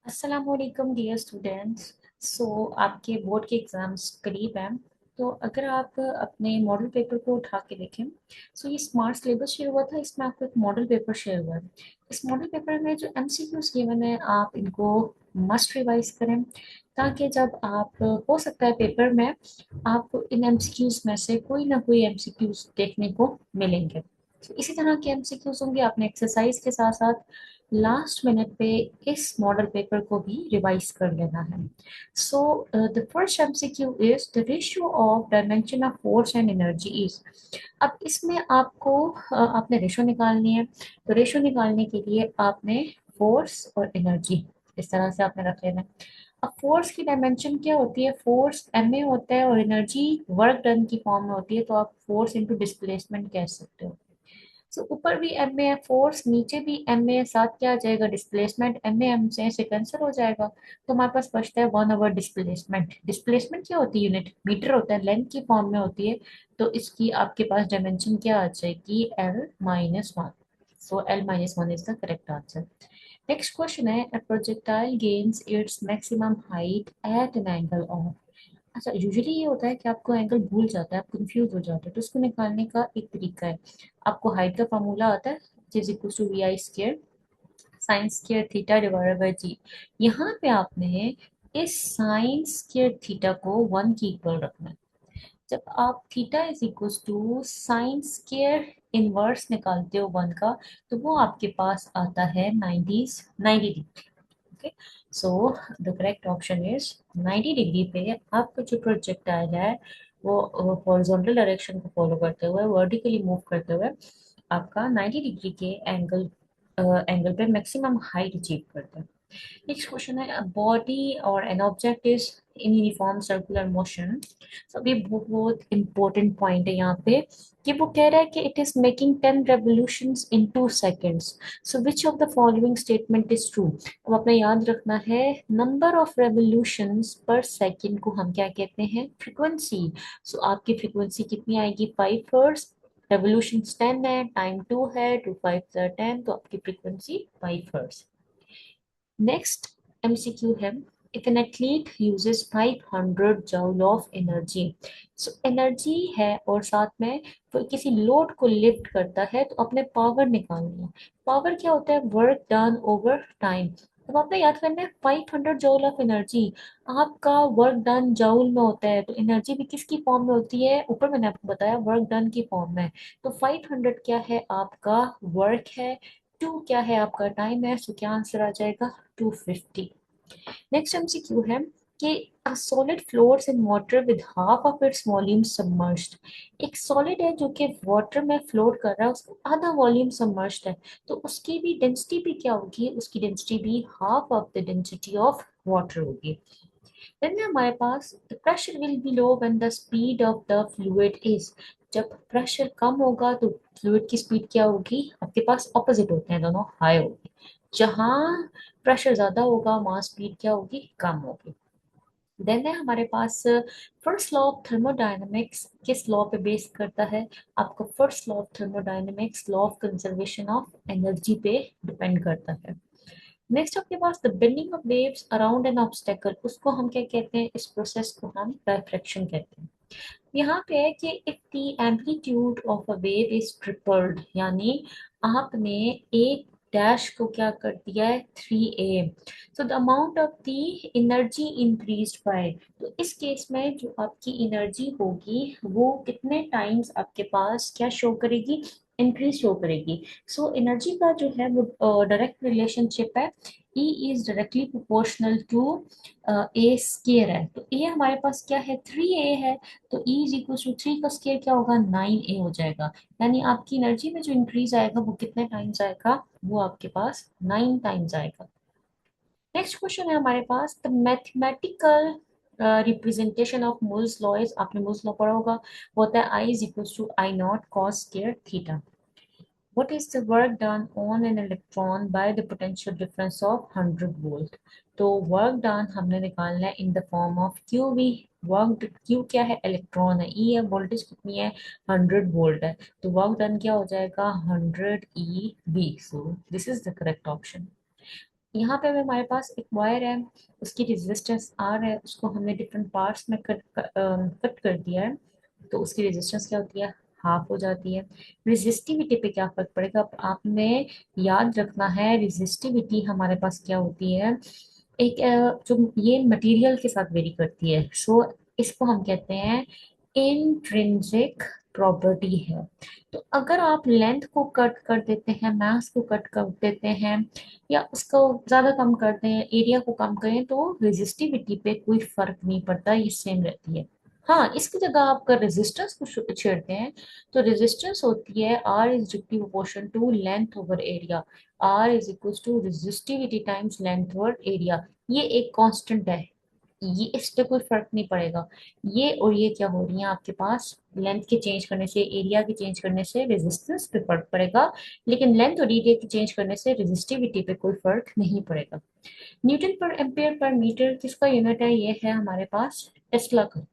अस्सलाम वालेकुम dear students. आपके बोर्ड के एग्ज़ाम्स करीब हैं। तो अगर आप अपने मॉडल पेपर को उठा के देखें, ये स्मार्ट सिलेबस शेयर हुआ था। इसमें आपको एक मॉडल पेपर शेयर हुआ है। इस मॉडल पेपर में जो एमसीक्यूज गिवन है, आप इनको मस्ट रिवाइज करें, ताकि जब आप हो सकता है पेपर में आपको इन एमसीक्यूज में से कोई ना कोई एमसीक्यूज देखने को मिलेंगे। इसी तरह के एमसीक्यूज होंगे। आपने एक्सरसाइज के साथ साथ लास्ट मिनट पे इस मॉडल पेपर को भी रिवाइज कर लेना है। So the first MCQ is the ratio of dimension of force and energy is. अब इसमें आपको आपने रेशियो निकालनी है। तो रेशियो निकालने के लिए आपने फोर्स और एनर्जी इस तरह से आपने रख लेना है। अब फोर्स की डायमेंशन क्या होती है? फोर्स एम ए होता है और एनर्जी वर्क डन की फॉर्म में होती है, तो आप फोर्स इंटू डिस्प्लेसमेंट कह सकते हो। ऊपर भी एम ए है फोर्स, नीचे भी एम ए, साथ क्या आ जाएगा? डिस्प्लेसमेंट। एम ए एम से कैंसिल हो जाएगा, तो हमारे पास बचता है 1/, डिस्प्लेसमेंट। डिस्प्लेसमेंट क्या होती है? यूनिट मीटर होता है, लेंथ की फॉर्म में होती है। तो इसकी आपके पास डायमेंशन क्या आ जाएगी? L-1। L-1 is the correct answer. Next question है, a projectile gains its maximum height at an angle of। अच्छा, यूजुअली ये होता है कि आपको एंगल भूल जाता है, आप कंफ्यूज हो जाते हैं, तो इसको निकालने का एक तरीका है। आपको हाइट का फॉर्मूला आता है, is equal to V I square sine square theta divided by G. यहाँ पे आपने इस साइन स्केयर थीटा को 1 की इक्वल रखना है। जब आप theta is equal to sine square inverse निकालते हो 1 का, तो वो आपके पास आता है 90 degree. Okay, so the correct option is 90 degree पे आपका जो प्रोजेक्टाइल है वो हॉरिजॉन्टल डायरेक्शन को फॉलो करते हुए वर्टिकली मूव करते हुए आपका 90 डिग्री के एंगल पे मैक्सिमम हाइट अचीव करता है। नेक्स्ट क्वेश्चन है, बॉडी और an object is in uniform circular motion. अभी बहुत इंपॉर्टेंट पॉइंट है यहाँ पे कि वो कह रहा है कि it is making 10 revolutions in 2 seconds. So which of the following statement is true? अब आपने याद रखना है, नंबर ऑफ रेवोल्यूशंस पर सेकेंड को हम क्या कहते हैं? फ्रिक्वेंसी। आपकी फ्रिक्वेंसी कितनी आएगी? 5 हर्ट्ज। रेवोल्यूशन 10 है, टाइम 2 है, 2 5 10, तो आपकी फ्रीक्वेंसी 5 हर्ट्ज। नेक्स्ट एमसीक्यू है, if an athlete uses 500 joule of energy. Energy है और साथ में वो किसी लोड को लिफ्ट करता है, तो अपने पावर निकालनी है। पावर क्या होता है? Work done over time. अब आपने याद करना है 500 जूल ऑफ एनर्जी, आपका वर्क डन जूल में होता है, तो एनर्जी भी किसकी फॉर्म में होती है? ऊपर मैंने आपको बताया वर्क डन की फॉर्म में। तो 500 क्या है? आपका वर्क है। 2 क्या है? आपका टाइम है। क्या आंसर आ जाएगा? 250। नेक्स्ट एमसीक्यू है कि a solid floats in water with half of its volume submerged। एक सॉलिड है जो कि वाटर में फ्लोट कर रहा है, उसका आधा वॉल्यूम सबमर्ज्ड है, तो उसकी भी डेंसिटी भी क्या होगी? उसकी डेंसिटी भी half of the density of water होगी। देन हमारे पास the pressure will be low when the speed of the fluid is. जब प्रेशर कम होगा तो फ्लूइड की स्पीड क्या होगी? आपके पास ऑपोजिट होते हैं दोनों, हाई होगी। जहां प्रेशर ज्यादा होगा वहां स्पीड क्या होगी? कम होगी। देन है हमारे पास फर्स्ट लॉ ऑफ थर्मोडायनेमिक्स, किस लॉ पे बेस करता है? आपको first law of thermodynamics law of conservation of energy पे डिपेंड करता है। नेक्स्ट आपके पास the bending of waves around an obstacle, उसको हम क्या कहते हैं? इस प्रोसेस को हम रिफ्रैक्शन कहते हैं। यहाँ पे है कि if the amplitude of a wave is tripled, यानी आपने एक डैश को क्या कर दिया है? 3a, so the amount of the energy increase by. तो इस केस में जो आपकी एनर्जी होगी वो कितने टाइम्स आपके पास क्या शो करेगी? इंक्रीज शो करेगी। एनर्जी का जो है वो डायरेक्ट रिलेशनशिप है, E is directly proportional to A square है। तो ए हमारे पास क्या है? 3a है, तो E इज इक्वल टू 3 का स्केयर क्या होगा? 9a हो जाएगा। यानी आपकी एनर्जी में जो इंक्रीज आएगा वो कितने टाइम्स आएगा? वो आपके पास 9 टाइम्स आएगा। नेक्स्ट क्वेश्चन है हमारे पास, the mathematical representation of Malus law is. आपने मूल्स लॉ पढ़ा होगा, वो होता है I is equal to I naught cos square theta. What is the work done on an electron by the potential difference of 100 volt? तो work done हमने निकालना है in the form of Q V. Work Q क्या है? Electron है। ई है, voltage कितनी है? 100 वोल्ट है, तो वर्क डन क्या हो जाएगा? 100 E B. So this is the correct option. यहाँ पे भी हमारे पास एक वायर है, उसकी रेजिस्टेंस आर है, उसको हमने डिफरेंट पार्ट्स में कट कर दिया है। तो उसकी रेजिस्टेंस क्या होती है, हाफ हो जाती है। रेजिस्टिविटी पे क्या फर्क पड़ेगा, अब आपने याद रखना है रेजिस्टिविटी हमारे पास क्या होती है, एक जो ये मटेरियल के साथ वेरी करती है। सो इसको हम कहते हैं इंट्रिंसिक प्रॉपर्टी है। तो अगर आप लेंथ को कट कर देते हैं, मास को कट कर देते हैं, या उसको ज्यादा कम करते हैं, एरिया को कम करें, तो रेजिस्टिविटी पे कोई फर्क नहीं पड़ता, ये सेम रहती है। हाँ, इसकी जगह आप अगर रेजिस्टेंस को छेड़ते हैं, तो रेजिस्टेंस होती है R is directly proportional to length over area. R is equal to resistivity times length over area. ये एक कांस्टेंट है, ये इस पे कोई फर्क नहीं पड़ेगा। ये और ये क्या हो रही है आपके पास, लेंथ के चेंज करने से, एरिया के चेंज करने से रेजिस्टेंस पे फर्क पड़ेगा, लेकिन लेंथ और एरिया के चेंज करने से रेजिस्टिविटी पे कोई फर्क नहीं पड़ेगा। न्यूटन पर एम्पियर पर मीटर किसका यूनिट है, ये है हमारे पास टेस्ला का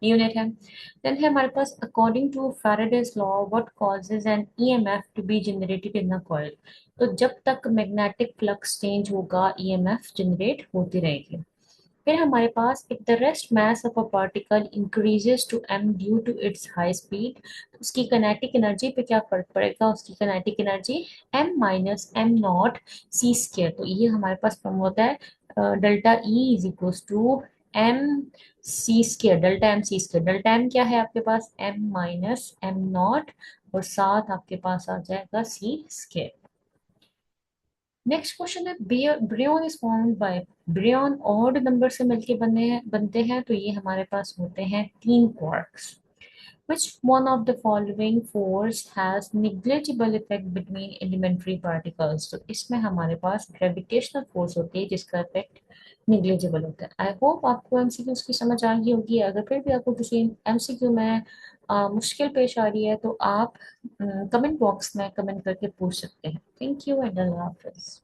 यूनिट है। देन है हमारे पास according to Faraday's law what causes an EMF to be generated in a coil. तो जब तक मैग्नेटिक फ्लक्स चेंज होगा, ईएमएफ जनरेट होती रहेगी। फिर हमारे पास if the rest mass of a particle increases to M due to its high speed, उसकी काइनेटिक एनर्जी पे क्या फर्क पड़ेगा, उसकी kinetic energy M minus M not C square. तो ये हमारे पास फॉर्म होता है delta E is equal to M C square, delta M C square. Delta M क्या है आपके पास, एम माइनस एम नॉट, और साथ आपके पास आ जाएगा सी स्क्वायर। नेक्स्ट क्वेश्चन है baryon is formed by, baryon odd number से मिलके बनते हैं, तो ये हमारे पास होते हैं तीन quarks. Which one of the following force has negligible effect between elementary particles? तो इसमें हमारे पास ग्रेविटेशनल फोर्स होती है जिसका इफेक्ट निग्लिजिबल होता है। आई होप आपको एमसीक्यूज की समझ आ गई होगी। अगर फिर भी आपको किसी एमसीक्यू में मुश्किल पेश आ रही है, तो आप कमेंट बॉक्स में कमेंट करके पूछ सकते हैं। Thank you and Allah Hafiz.